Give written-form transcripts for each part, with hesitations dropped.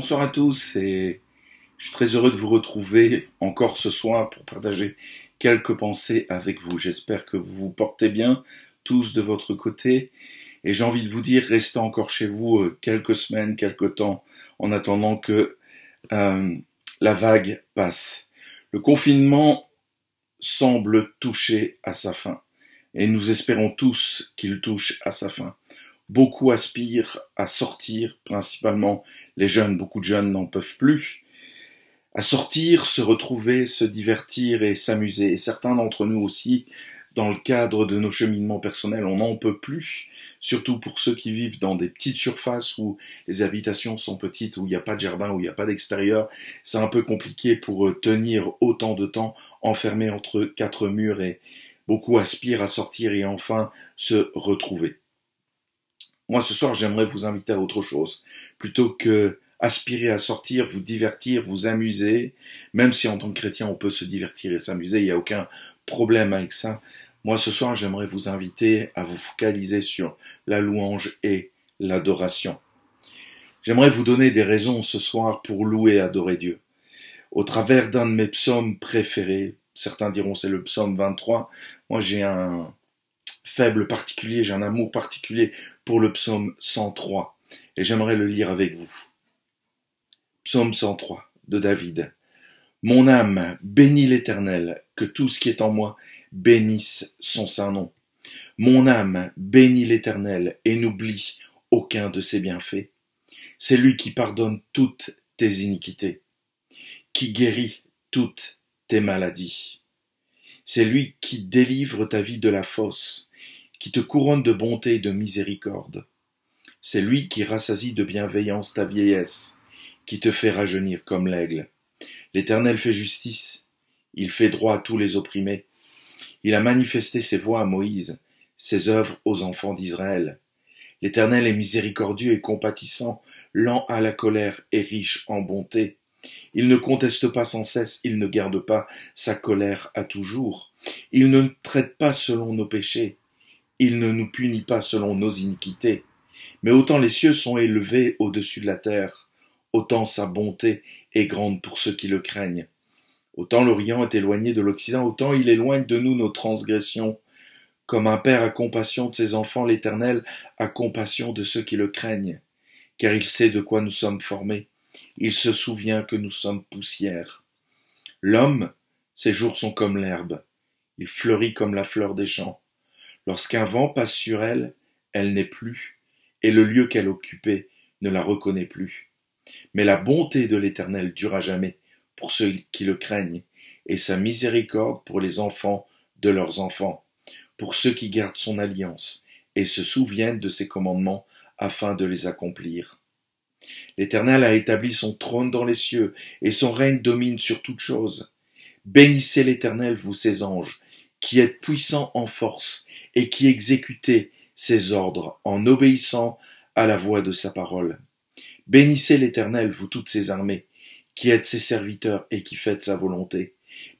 Bonsoir à tous et je suis très heureux de vous retrouver encore ce soir pour partager quelques pensées avec vous. J'espère que vous vous portez bien tous de votre côté et j'ai envie de vous dire restez encore chez vous quelques semaines, quelques temps en attendant que la vague passe. Le confinement semble toucher à sa fin et nous espérons tous qu'il touche à sa fin. Beaucoup aspirent à sortir, principalement les jeunes, beaucoup de jeunes n'en peuvent plus, à sortir, se retrouver, se divertir et s'amuser. Et certains d'entre nous aussi, dans le cadre de nos cheminements personnels, on n'en peut plus, surtout pour ceux qui vivent dans des petites surfaces où les habitations sont petites, où il n'y a pas de jardin, où il n'y a pas d'extérieur. C'est un peu compliqué pour tenir autant de temps enfermés entre quatre murs et beaucoup aspirent à sortir et enfin se retrouver. Moi, ce soir, j'aimerais vous inviter à autre chose. Plutôt que aspirer à sortir, vous divertir, vous amuser, même si en tant que chrétien, on peut se divertir et s'amuser, il n'y a aucun problème avec ça. Moi, ce soir, j'aimerais vous inviter à vous focaliser sur la louange et l'adoration. J'aimerais vous donner des raisons ce soir pour louer et adorer Dieu. Au travers d'un de mes psaumes préférés, certains diront c'est le psaume 23, moi j'ai un faible particulier, j'ai un amour particulier pour le psaume 103 et j'aimerais le lire avec vous. Psaume 103 de David. Mon âme bénit l'Éternel, que tout ce qui est en moi bénisse son saint nom. Mon âme bénit l'Éternel et n'oublie aucun de ses bienfaits. C'est lui qui pardonne toutes tes iniquités, qui guérit toutes tes maladies. C'est lui qui délivre ta vie de la fosse, qui te couronne de bonté et de miséricorde. C'est lui qui rassasie de bienveillance ta vieillesse, qui te fait rajeunir comme l'aigle. L'Éternel fait justice, il fait droit à tous les opprimés. Il a manifesté ses voies à Moïse, ses œuvres aux enfants d'Israël. L'Éternel est miséricordieux et compatissant, lent à la colère et riche en bonté. Il ne conteste pas sans cesse, il ne garde pas sa colère à toujours. Il ne traite pas selon nos péchés. Il ne nous punit pas selon nos iniquités. Mais autant les cieux sont élevés au-dessus de la terre, autant sa bonté est grande pour ceux qui le craignent. Autant l'Orient est éloigné de l'Occident, autant il éloigne de nous nos transgressions. Comme un père a compassion de ses enfants, l'Éternel a compassion de ceux qui le craignent, car il sait de quoi nous sommes formés. Il se souvient que nous sommes poussière. L'homme, ses jours sont comme l'herbe. Il fleurit comme la fleur des champs. Lorsqu'un vent passe sur elle, elle n'est plus, et le lieu qu'elle occupait ne la reconnaît plus. Mais la bonté de l'Éternel dure à jamais pour ceux qui le craignent, et sa miséricorde pour les enfants de leurs enfants, pour ceux qui gardent son alliance et se souviennent de ses commandements afin de les accomplir. L'Éternel a établi son trône dans les cieux, et son règne domine sur toutes choses. Bénissez l'Éternel, vous ses anges, qui êtes puissants en force, et qui exécutez ses ordres en obéissant à la voix de sa parole. Bénissez l'Éternel, vous toutes ses armées, qui êtes ses serviteurs et qui faites sa volonté.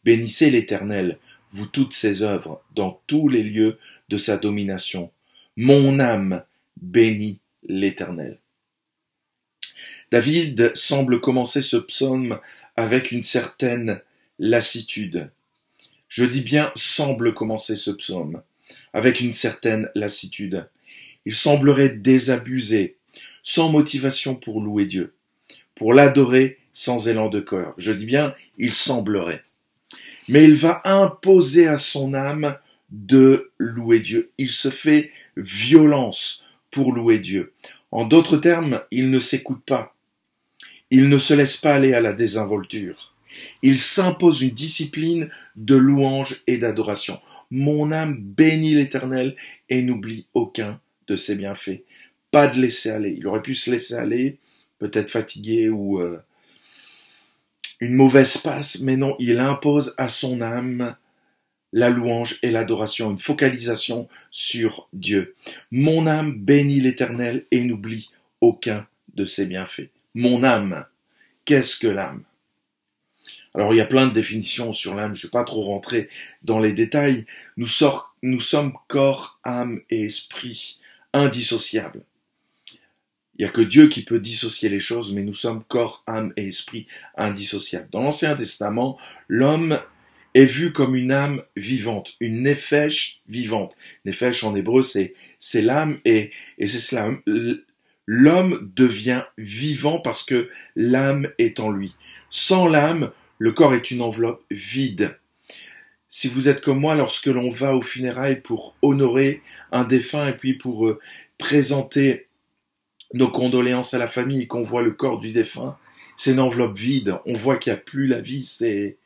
Bénissez l'Éternel, vous toutes ses œuvres, dans tous les lieux de sa domination. Mon âme bénit l'Éternel. David semble commencer ce psaume avec une certaine lassitude. Je dis bien semble commencer ce psaume avec une certaine lassitude. Il semblerait désabusé, sans motivation pour louer Dieu, pour l'adorer sans élan de cœur. Je dis bien, il semblerait. Mais il va imposer à son âme de louer Dieu. Il se fait violence pour louer Dieu. En d'autres termes, il ne s'écoute pas. Il ne se laisse pas aller à la désinvolture. Il s'impose une discipline de louange et d'adoration. Mon âme bénit l'Éternel et n'oublie aucun de ses bienfaits. Pas de laisser aller. Il aurait pu se laisser aller, peut-être fatigué ou une mauvaise passe, mais non, il impose à son âme la louange et l'adoration, une focalisation sur Dieu. Mon âme bénit l'Éternel et n'oublie aucun de ses bienfaits. Mon âme, qu'est-ce que l'âme ? Alors il y a plein de définitions sur l'âme, je ne vais pas trop rentrer dans les détails. Nous sommes corps, âme et esprit, indissociables. Il n'y a que Dieu qui peut dissocier les choses, mais nous sommes corps, âme et esprit indissociables. Dans l'Ancien Testament, l'homme est vu comme une âme vivante, une nefesh vivante. Nefesh en hébreu, c'est l'âme et c'est cela. L'homme devient vivant parce que l'âme est en lui. Sans l'âme, le corps est une enveloppe vide. Si vous êtes comme moi, lorsque l'on va aux funérailles pour honorer un défunt et puis pour présenter nos condoléances à la famille et qu'on voit le corps du défunt, c'est une enveloppe vide. On voit qu'il n'y a plus la vie, c'est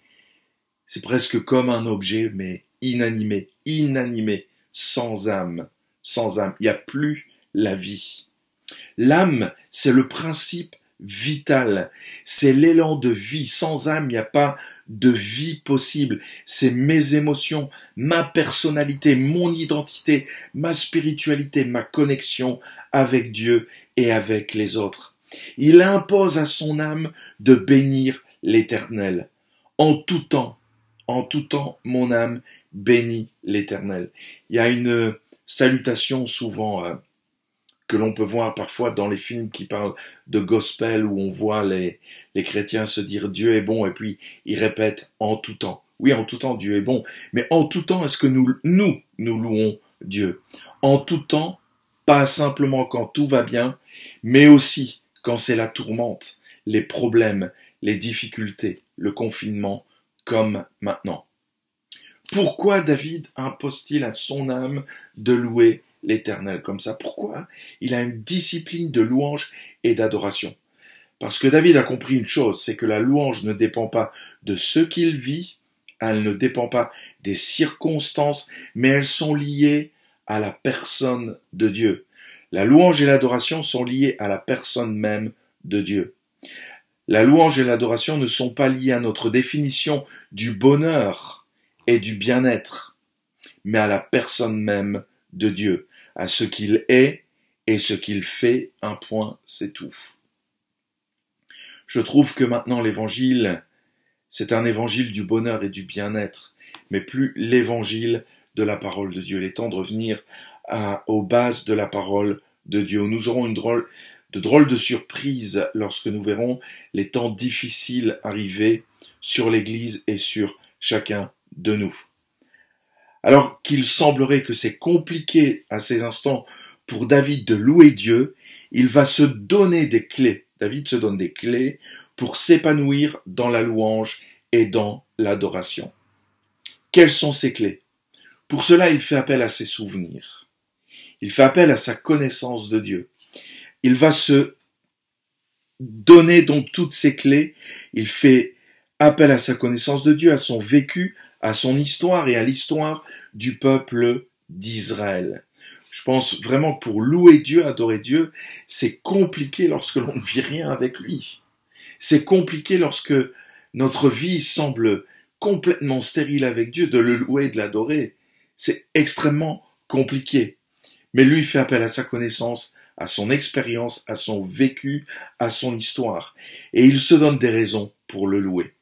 presque comme un objet, mais inanimé, sans âme, sans âme. Il n'y a plus la vie. L'âme, c'est le principe vital, c'est l'élan de vie. Sans âme, il n'y a pas de vie possible. C'est mes émotions, ma personnalité, mon identité, ma spiritualité, ma connexion avec Dieu et avec les autres. Il impose à son âme de bénir l'Éternel. En tout temps, mon âme bénit l'Éternel. Il y a une salutation souvent que l'on peut voir parfois dans les films qui parlent de gospel, où on voit les chrétiens se dire Dieu est bon, et puis ils répètent en tout temps. Oui, en tout temps, Dieu est bon. Mais en tout temps, est-ce que nous louons Dieu? En tout temps, pas simplement quand tout va bien, mais aussi quand c'est la tourmente, les problèmes, les difficultés, le confinement, comme maintenant. Pourquoi David impose-t-il à son âme de louer l'Éternel comme ça? Pourquoi il a une discipline de louange et d'adoration? Parce que David a compris une chose, c'est que la louange ne dépend pas de ce qu'il vit, elle ne dépend pas des circonstances, mais elles sont liées à la personne de Dieu. La louange et l'adoration sont liées à la personne même de Dieu. La louange et l'adoration ne sont pas liées à notre définition du bonheur et du bien-être, mais à la personne même de Dieu, à ce qu'il est et ce qu'il fait, un point, c'est tout. Je trouve que maintenant l'évangile, c'est un évangile du bonheur et du bien-être, mais plus l'évangile de la parole de Dieu. Il est temps de revenir aux bases de la parole de Dieu. Nous aurons une drôle de surprise lorsque nous verrons les temps difficiles arriver sur l'Église et sur chacun de nous. Alors qu'il semblerait que c'est compliqué à ces instants pour David de louer Dieu, il va se donner des clés. David se donne des clés pour s'épanouir dans la louange et dans l'adoration. Quelles sont ces clés? Pour cela, il fait appel à ses souvenirs. Il fait appel à sa connaissance de Dieu. Il va se donner donc toutes ces clés. Il fait appel à sa connaissance de Dieu, à son vécu, à son histoire et à l'histoire du peuple d'Israël. Je pense vraiment que pour louer Dieu, adorer Dieu, c'est compliqué lorsque l'on ne vit rien avec lui. C'est compliqué lorsque notre vie semble complètement stérile avec Dieu, de le louer, de l'adorer. C'est extrêmement compliqué. Mais lui fait appel à sa connaissance, à son expérience, à son vécu, à son histoire. Et il se donne des raisons pour le louer.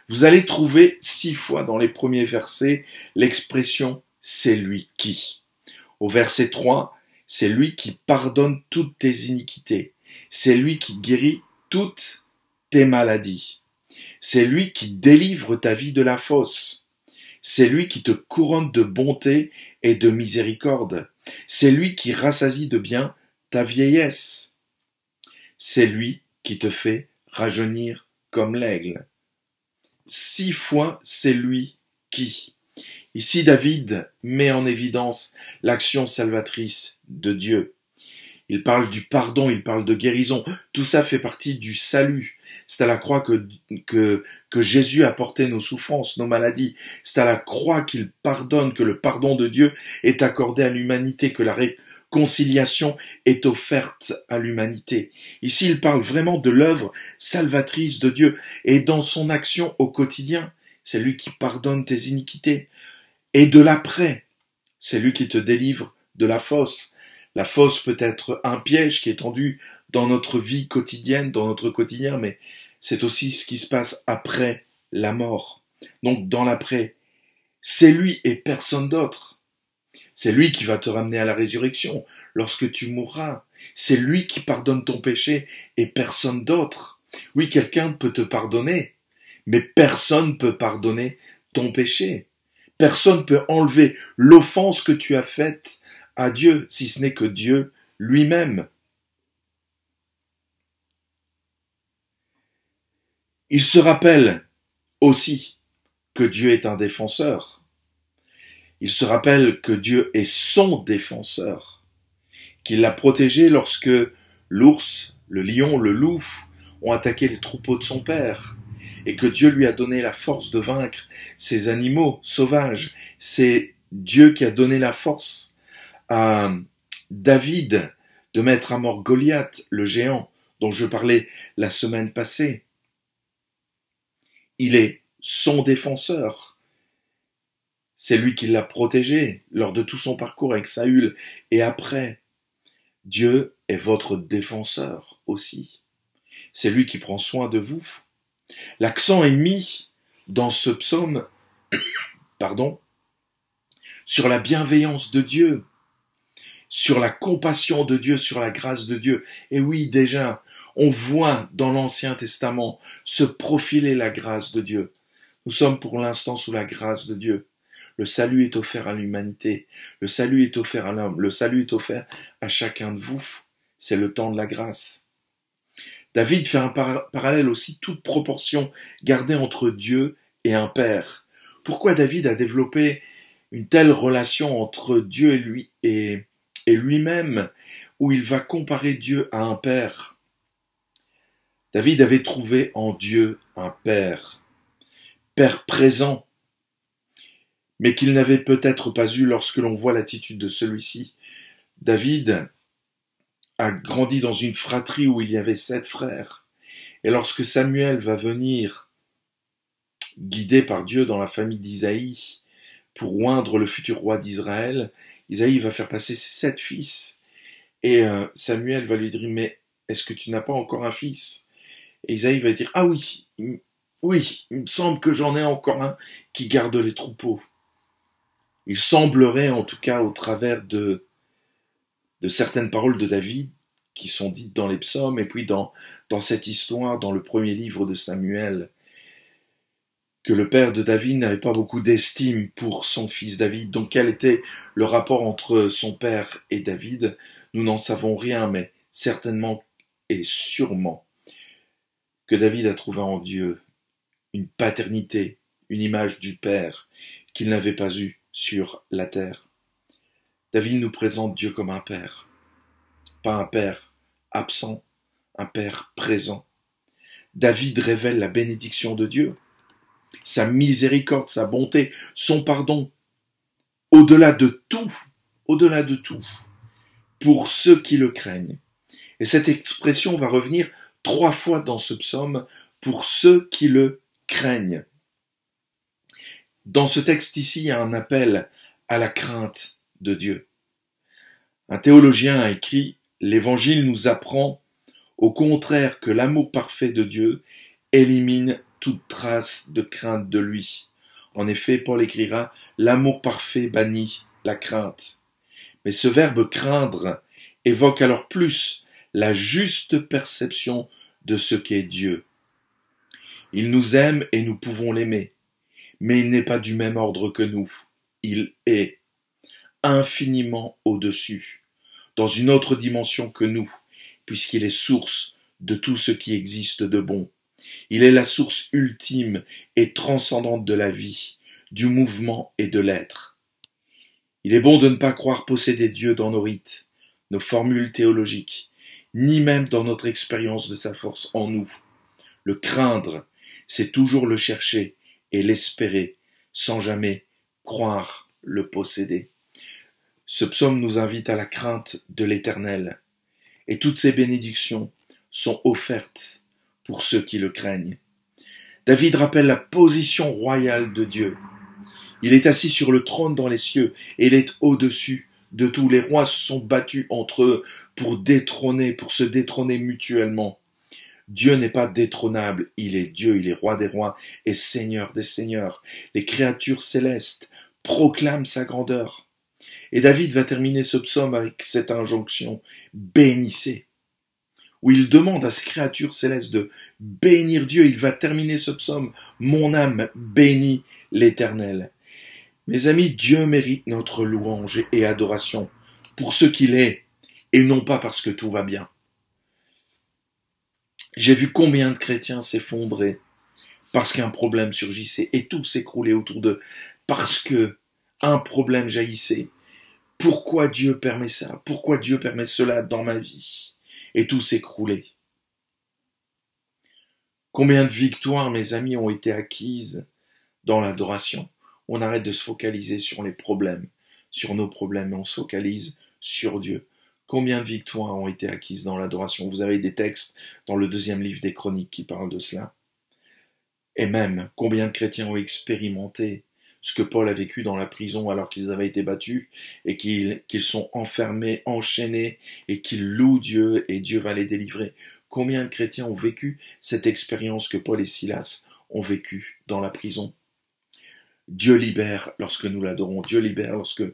Vous allez trouver 6 fois dans les premiers versets l'expression « c'est lui qui ». Au verset 3, c'est lui qui pardonne toutes tes iniquités. C'est lui qui guérit toutes tes maladies. C'est lui qui délivre ta vie de la fosse. C'est lui qui te couronne de bonté et de miséricorde. C'est lui qui rassasie de bien ta vieillesse. C'est lui qui te fait rajeunir comme l'aigle. 6 fois, c'est lui qui. Ici, David met en évidence l'action salvatrice de Dieu. Il parle du pardon, il parle de guérison. Tout ça fait partie du salut. C'est à la croix que Jésus a porté nos souffrances, nos maladies. C'est à la croix qu'il pardonne, que le pardon de Dieu est accordé à l'humanité, que la réconciliation est offerte à l'humanité. Ici, il parle vraiment de l'œuvre salvatrice de Dieu. Et dans son action au quotidien, c'est lui qui pardonne tes iniquités. Et de l'après, c'est lui qui te délivre de la fosse. La fosse peut être un piège qui est tendu dans notre vie quotidienne, dans notre quotidien, mais c'est aussi ce qui se passe après la mort. Donc dans l'après, c'est lui et personne d'autre. C'est lui qui va te ramener à la résurrection lorsque tu mourras. C'est lui qui pardonne ton péché et personne d'autre. Oui, quelqu'un peut te pardonner, mais personne ne peut pardonner ton péché. Personne ne peut enlever l'offense que tu as faite à Dieu, si ce n'est que Dieu lui-même. Il se rappelle aussi que Dieu est un défenseur. Il se rappelle que Dieu est son défenseur, qu'il l'a protégé lorsque l'ours, le lion, le loup ont attaqué les troupeaux de son père, et que Dieu lui a donné la force de vaincre ces animaux sauvages. C'est Dieu qui a donné la force à David de mettre à mort Goliath, le géant, dont je parlais la semaine passée. Il est son défenseur. C'est lui qui l'a protégé lors de tout son parcours avec Saül et après. Dieu est votre défenseur aussi. C'est lui qui prend soin de vous. L'accent est mis dans ce psaume, sur la bienveillance de Dieu, sur la compassion de Dieu, sur la grâce de Dieu. Et oui, déjà, on voit dans l'Ancien Testament se profiler la grâce de Dieu. Nous sommes pour l'instant sous la grâce de Dieu. Le salut est offert à l'humanité. Le salut est offert à l'homme. Le salut est offert à chacun de vous. C'est le temps de la grâce. David fait un parallèle aussi, toute proportion gardée entre Dieu et un père. Pourquoi David a développé une telle relation entre Dieu et lui et lui-même, où il va comparer Dieu à un père? David avait trouvé en Dieu un père présent, mais qu'il n'avait peut-être pas eu lorsque l'on voit l'attitude de celui-ci. David a grandi dans une fratrie où il y avait 7 frères. Et lorsque Samuel va venir, guidé par Dieu dans la famille d'Isaïe, pour oindre le futur roi d'Israël, Isaïe va faire passer ses 7 fils. Et Samuel va lui dire, mais est-ce que tu n'as pas encore un fils? Et Isaïe va dire, ah oui, il me semble que j'en ai encore un qui garde les troupeaux. Il semblerait, en tout cas, au travers de certaines paroles de David, qui sont dites dans les psaumes, et puis dans cette histoire, dans le premier livre de Samuel, que le père de David n'avait pas beaucoup d'estime pour son fils David. Donc quel était le rapport entre son père et David? Nous n'en savons rien, mais certainement et sûrement que David a trouvé en Dieu une paternité, une image du père qu'il n'avait pas eue sur la terre. David nous présente Dieu comme un père, pas un père absent, un père présent. David révèle la bénédiction de Dieu, sa miséricorde, sa bonté, son pardon, au-delà de tout, pour ceux qui le craignent. Et cette expression va revenir 3 fois dans ce psaume, pour ceux qui le craignent. Dans ce texte ici, il y a un appel à la crainte de Dieu. Un théologien a écrit « L'Évangile nous apprend au contraire que l'amour parfait de Dieu élimine toute trace de crainte de lui. En effet, Paul écrira « L'amour parfait bannit la crainte ». Mais ce verbe « craindre » évoque alors plus la juste perception de ce qu'est Dieu. Il nous aime et nous pouvons l'aimer, mais il n'est pas du même ordre que nous. Il est infiniment au-dessus, dans une autre dimension que nous, puisqu'il est source de tout ce qui existe de bon. Il est la source ultime et transcendante de la vie, du mouvement et de l'être. Il est bon de ne pas croire posséder Dieu dans nos rites, nos formules théologiques, ni même dans notre expérience de sa force en nous. Le craindre, c'est toujours le chercher et l'espérer, sans jamais croire le posséder. Ce psaume nous invite à la crainte de l'Éternel, et toutes ces bénédictions sont offertes pour ceux qui le craignent. David rappelle la position royale de Dieu. Il est assis sur le trône dans les cieux, et il est au-dessus de tous. Les rois se sont battus entre eux pour se détrôner mutuellement. Dieu n'est pas détrônable, il est Dieu, il est roi des rois et seigneur des seigneurs. Les créatures célestes proclament sa grandeur. Et David va terminer ce psaume avec cette injonction, bénissez, où il demande à ses créatures célestes de bénir Dieu. Il va terminer ce psaume, mon âme bénit l'Éternel. Mes amis, Dieu mérite notre louange et adoration pour ce qu'il est, et non pas parce que tout va bien. J'ai vu combien de chrétiens s'effondrer parce qu'un problème surgissait et tout s'écroulait autour d'eux, parce que un problème jaillissait. Pourquoi Dieu permet ça? Pourquoi Dieu permet cela dans ma vie? Et tout s'écroulait. Combien de victoires, mes amis, ont été acquises dans l'adoration? On arrête de se focaliser sur les problèmes, sur nos problèmes, et on se focalise sur Dieu. Combien de victoires ont été acquises dans l'adoration? Vous avez des textes dans le 2e livre des Chroniques qui parlent de cela. Et même, combien de chrétiens ont expérimenté ce que Paul a vécu dans la prison alors qu'ils avaient été battus et qu'ils sont enfermés, enchaînés et qu'ils louent Dieu et Dieu va les délivrer. Combien de chrétiens ont vécu cette expérience que Paul et Silas ont vécue dans la prison? Dieu libère lorsque nous l'adorons. Dieu libère lorsque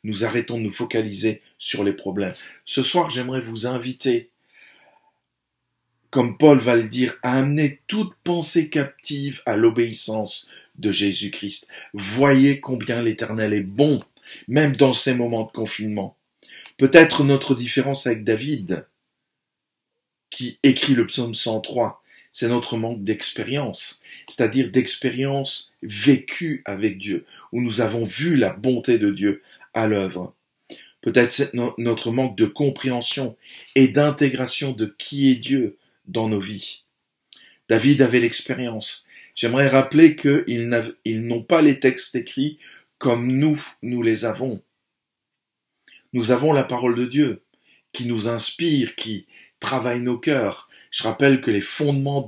nous arrêtons de nous focaliser sur les problèmes. Ce soir, j'aimerais vous inviter, comme Paul va le dire, à amener toute pensée captive à l'obéissance de Jésus-Christ. Voyez combien l'Éternel est bon, même dans ces moments de confinement. Peut-être notre différence avec David, qui écrit le psaume 103, c'est notre manque d'expérience, c'est-à-dire d'expérience vécue avec Dieu, où nous avons vu la bonté de Dieu à l'œuvre. Peut-être c'est notre manque de compréhension et d'intégration de qui est Dieu dans nos vies. David avait l'expérience. J'aimerais rappeler qu'ils n'ont pas les textes écrits comme nous les avons. Nous avons la parole de Dieu qui nous inspire, qui travaille nos cœurs. Je rappelle que les fondements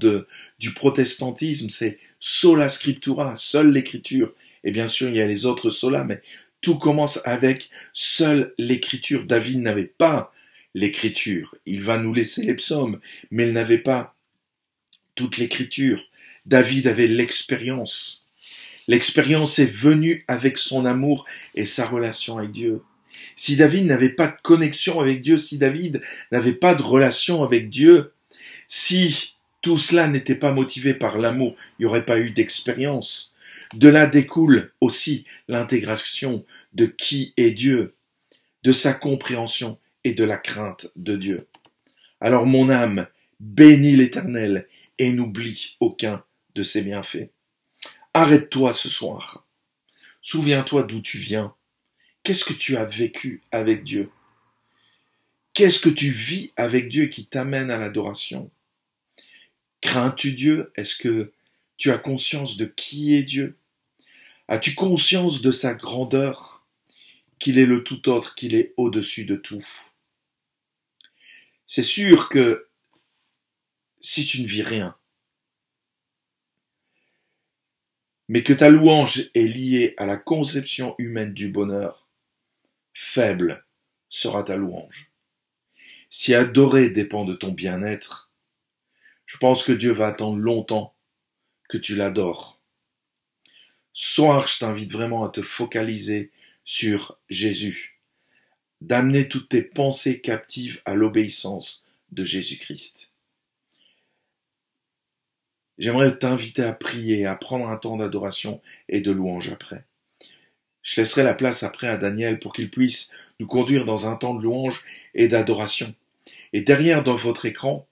du protestantisme, c'est sola scriptura, seule l'écriture. Et bien sûr, il y a les autres solas, mais tout commence avec seule l'écriture. David n'avait pas l'écriture. Il va nous laisser les psaumes, mais il n'avait pas toute l'écriture. David avait l'expérience. L'expérience est venue avec son amour et sa relation avec Dieu. Si David n'avait pas de connexion avec Dieu, si David n'avait pas de relation avec Dieu, si tout cela n'était pas motivé par l'amour, il n'y aurait pas eu d'expérience. De là découle aussi l'intégration de qui est Dieu, de sa compréhension et de la crainte de Dieu. Alors mon âme, bénis l'Éternel et n'oublie aucun de ses bienfaits. Arrête-toi ce soir. Souviens-toi d'où tu viens. Qu'est-ce que tu as vécu avec Dieu? Qu'est-ce que tu vis avec Dieu qui t'amène à l'adoration? Crains-tu Dieu? Est-ce que tu as conscience de qui est Dieu? As-tu conscience de sa grandeur? Qu'il est le tout autre, qu'il est au-dessus de tout? C'est sûr que si tu ne vis rien, mais que ta louange est liée à la conception humaine du bonheur, faible sera ta louange. Si adorer dépend de ton bien-être, je pense que Dieu va attendre longtemps que tu l'adores. Ce soir, je t'invite vraiment à te focaliser sur Jésus, d'amener toutes tes pensées captives à l'obéissance de Jésus-Christ. J'aimerais t'inviter à prier, à prendre un temps d'adoration et de louange après. Je laisserai la place après à Daniel pour qu'il puisse nous conduire dans un temps de louange et d'adoration. Et derrière dans votre écran,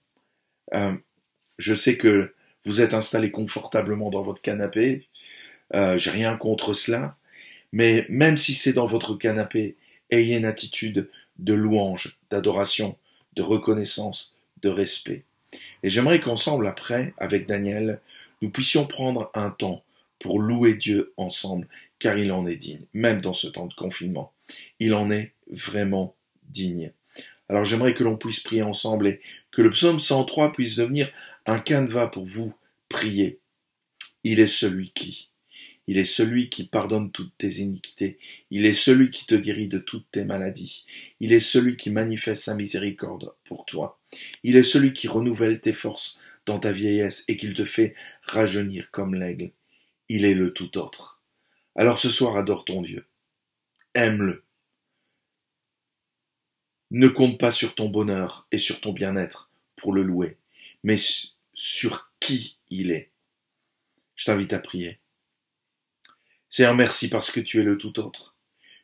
je sais que vous êtes installé confortablement dans votre canapé, j'ai rien contre cela, mais même si c'est dans votre canapé, ayez une attitude de louange, d'adoration, de reconnaissance, de respect. Et j'aimerais qu'ensemble après, avec Daniel, nous puissions prendre un temps pour louer Dieu ensemble, car il en est digne, même dans ce temps de confinement. Il en est vraiment digne. Alors j'aimerais que l'on puisse prier ensemble et que le psaume 103 puisse devenir un canevas pour vous prier. Il est celui qui pardonne toutes tes iniquités. Il est celui qui te guérit de toutes tes maladies. Il est celui qui manifeste sa miséricorde pour toi. Il est celui qui renouvelle tes forces dans ta vieillesse et qui te fait rajeunir comme l'aigle. Il est le tout autre. Alors ce soir, adore ton Dieu. Aime-le. Ne compte pas sur ton bonheur et sur ton bien-être pour le louer, mais sur qui il est. Je t'invite à prier. Seigneur, merci parce que tu es le tout autre.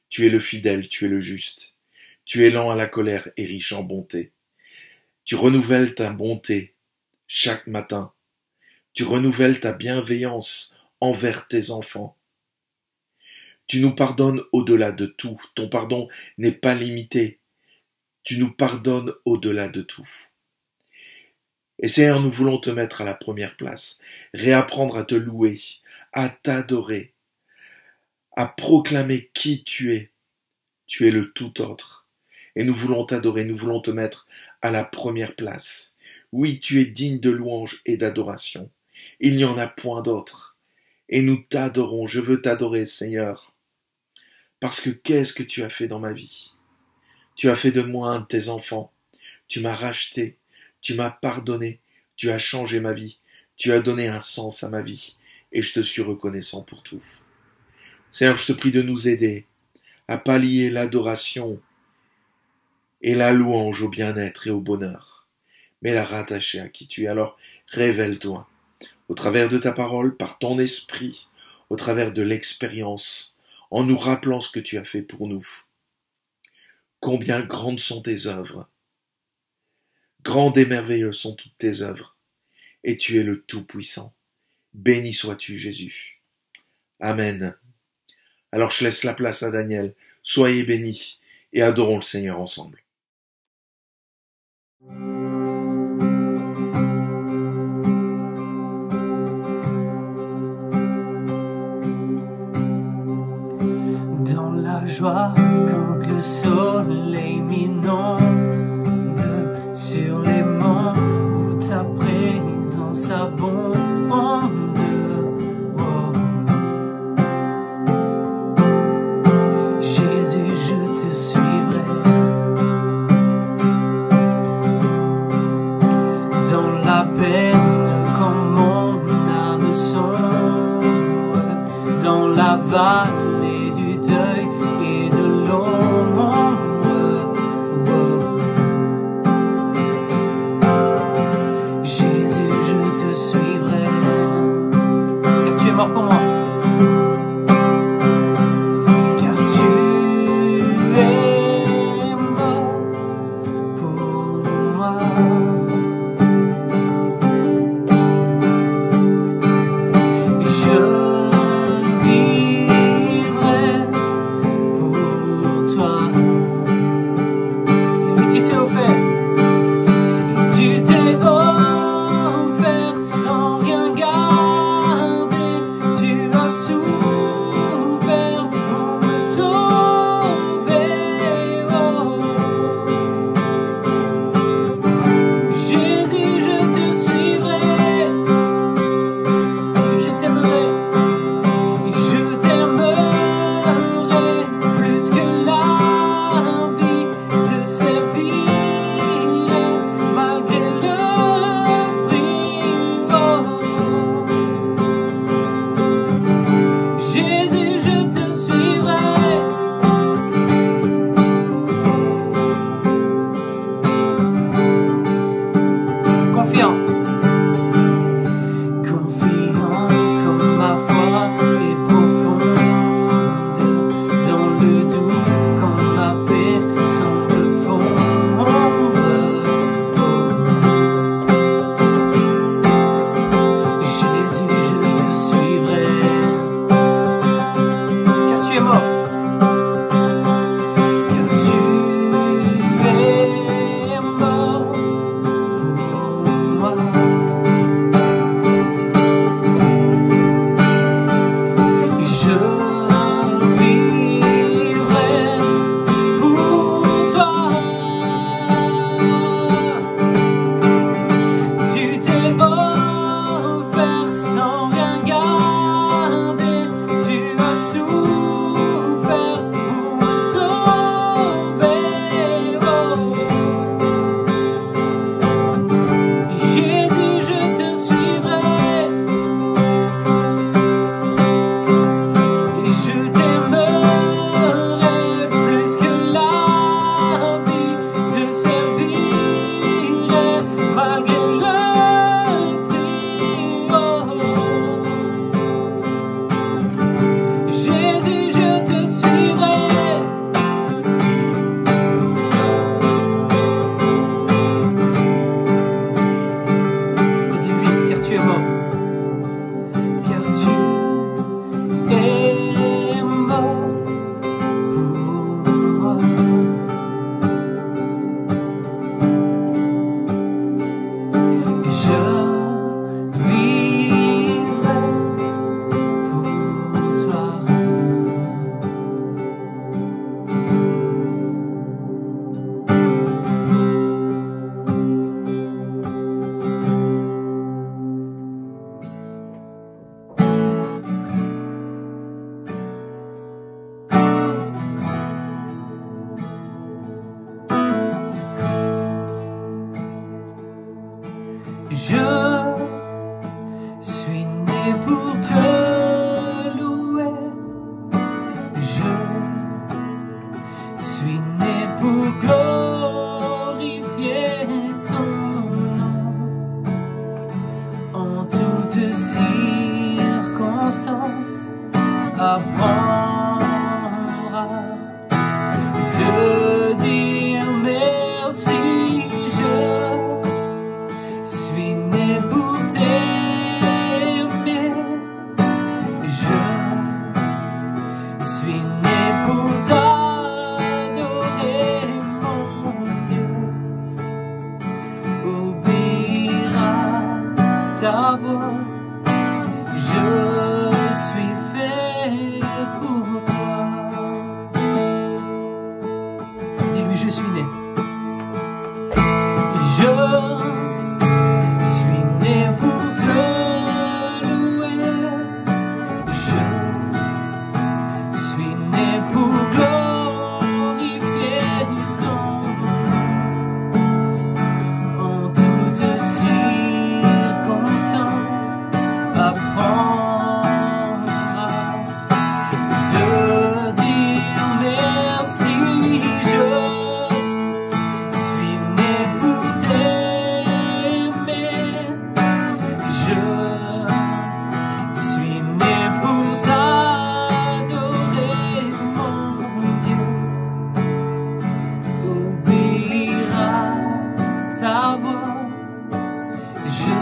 Tu es le fidèle, tu es le juste. Tu es lent à la colère et riche en bonté. Tu renouvelles ta bonté chaque matin. Tu renouvelles ta bienveillance envers tes enfants. Tu nous pardonnes au-delà de tout. Ton pardon n'est pas limité. Tu nous pardonnes au-delà de tout. Et Seigneur, nous voulons te mettre à la première place, réapprendre à te louer, à t'adorer, à proclamer qui tu es. Tu es le tout autre. Et nous voulons t'adorer, nous voulons te mettre à la première place. Oui, tu es digne de louange et d'adoration. Il n'y en a point d'autre. Et nous t'adorons, je veux t'adorer, Seigneur. Parce que qu'est-ce que tu as fait dans ma vie? Tu as fait de moi un de tes enfants. Tu m'as racheté. Tu m'as pardonné. Tu as changé ma vie. Tu as donné un sens à ma vie. Et je te suis reconnaissant pour tout. Seigneur, je te prie de nous aider à pallier l'adoration et la louange au bien-être et au bonheur, mais la rattacher à qui tu es. Alors, révèle-toi, au travers de ta parole, par ton esprit, au travers de l'expérience, en nous rappelant ce que tu as fait pour nous. Combien grandes sont tes œuvres, grandes et merveilleuses sont toutes tes œuvres, et tu es le Tout-Puissant. Béni sois-tu, Jésus. Amen. Alors je laisse la place à Daniel. Soyez bénis et adorons le Seigneur ensemble. Dans la joie, quand le soleil m'inonde, sur les monts où ta présence abonde. Oh. Jésus, je te suivrai. Dans la peine, quand mon âme sombre, dans la vallée du deuil et de l'ombre. Jésus, je te suivrai, car tu es mort pour moi. Car tu es mort pour moi. Je vivrai pour te louer. Je suis né pour glorifier ton nom. En toutes circonstances, apprendra de dire merci. Je suis né pour t'aimer. Je suis né pour t'adorer, mon Dieu. Obéir à ta voix. Je suis fait pour toi. Dis-lui, je suis né. Je suis né pour te louer. Je suis né pour glorifier ton nom. En toutes circonstances, apprendra de dire merci. Je suis né pour t'aimer. Je suis né pour t'adorer, mon Dieu. Obéir à ta voix. Je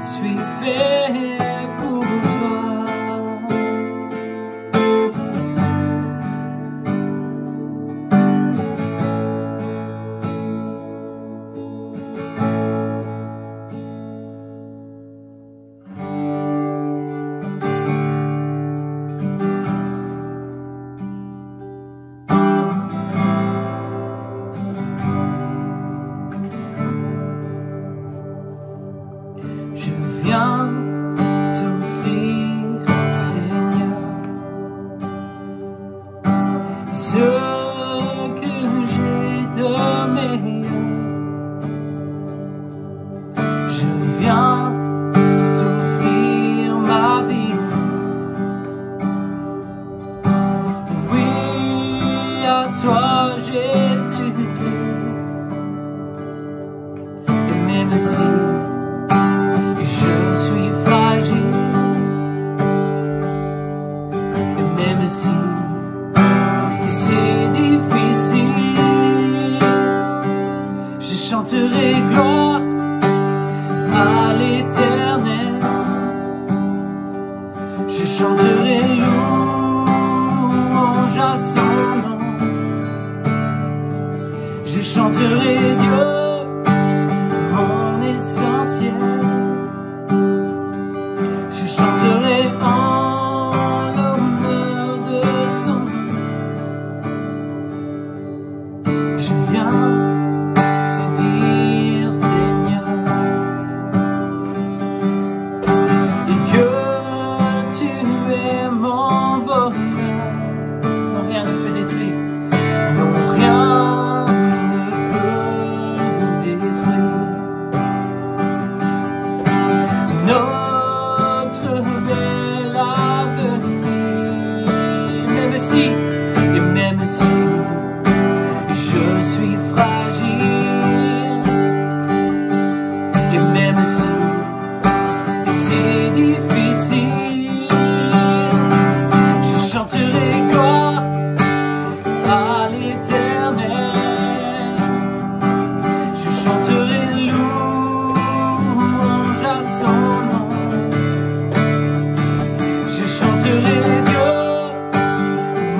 suis fait pour toi. Je viens t'offrir, Seigneur, ce que j'ai de meilleur. Je viens t'offrir ma vie. Oui, à toi, Jésus-Christ. Et même si je suis fragile, et même si c'est difficile, je chanterai gloire à l'Éternel. Je chanterai louange à son nom. Je chanterai Dieu, mon essentiel. Je chanterai en l'honneur de son nom. Je viens te dire, Seigneur, et que tu es mon bonheur. Non, rien ne peut détruire. Non, rien ne peut détruire notre bel avenir. Même si, et même si je suis fragile, et même si c'est difficile, je chanterai gloire à l'Éternel. Je chanterai louange à son nom. Je chanterai Dieu,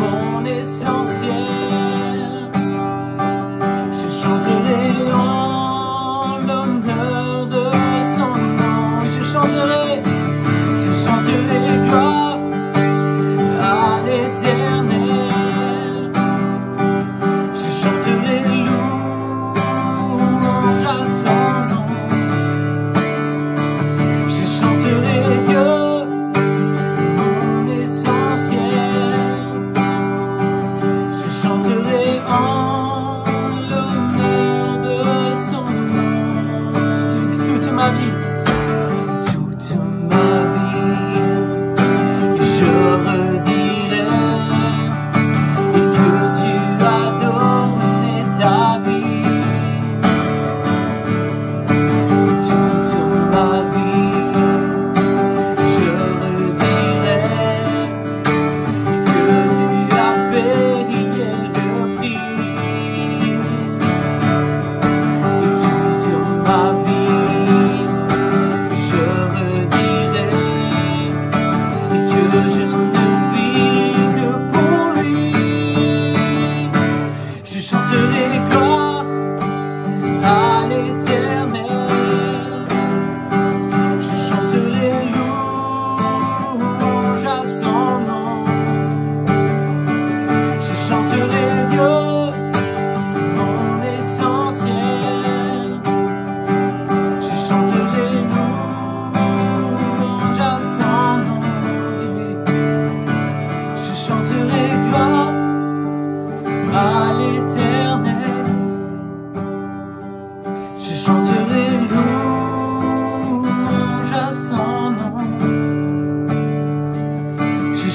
mon essentiel. Je chanterai en l'honneur de son nom. Je chanterai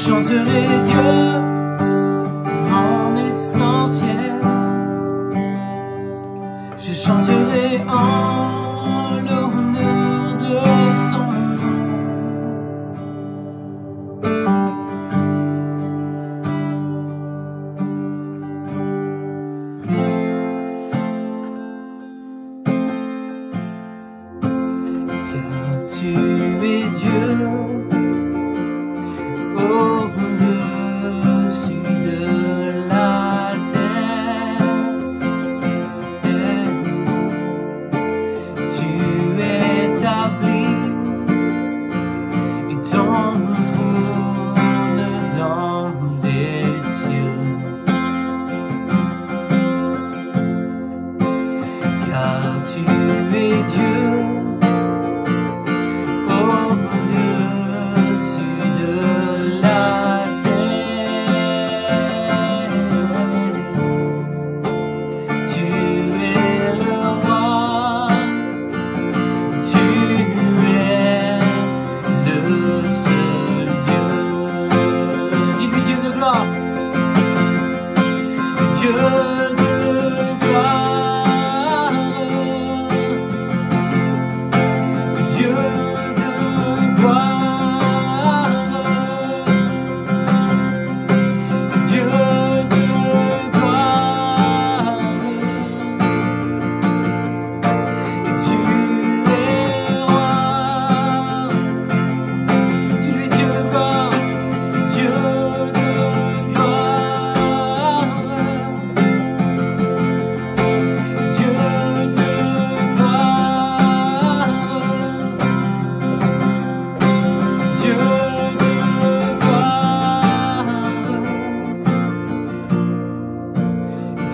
chanterai Dieu, mon essentiel. Je chanterai en l'honneur de son nom. Car tu es Dieu au-dessus de la terre. Tu établis ton trône dans les cieux. Car tu es Dieu au-dessus de la terre. Tu es le roi, tu es le seul Dieu. Dis-lui Dieu de gloire, Dieu de gloire, Dieu de gloire, Dieu de gloire. Tu es roi, tu es Dieu de gloire, Dieu de gloire, Dieu de gloire, Dieu de gloire.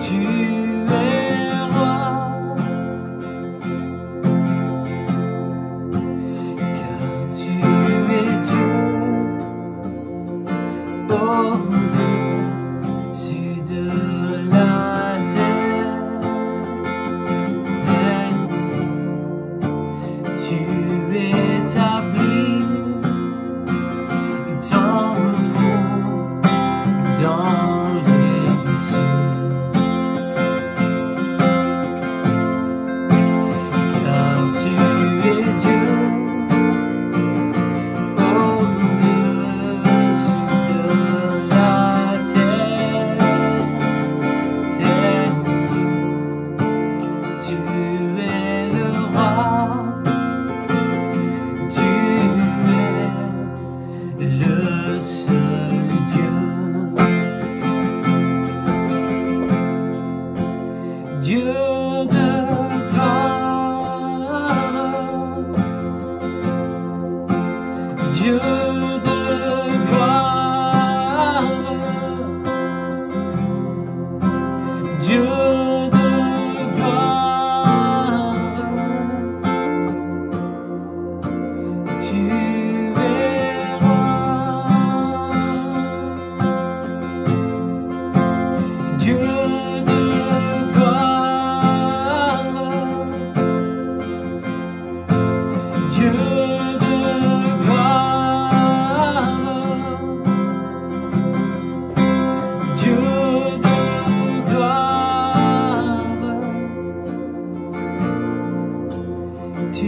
Tu es roi, car tu es Dieu au-dessus de la terre. Tu établis ton trône dans les cieux. Car tu es Dieu au-dessus de la terre. Tu es le roi, tu es le seul Dieu. Dieu de gloire, Dieu de gloire, Dieu de gloire. Tu es roi, Dieu de gloire, Dieu de gloire, Dieu de gloire. Tu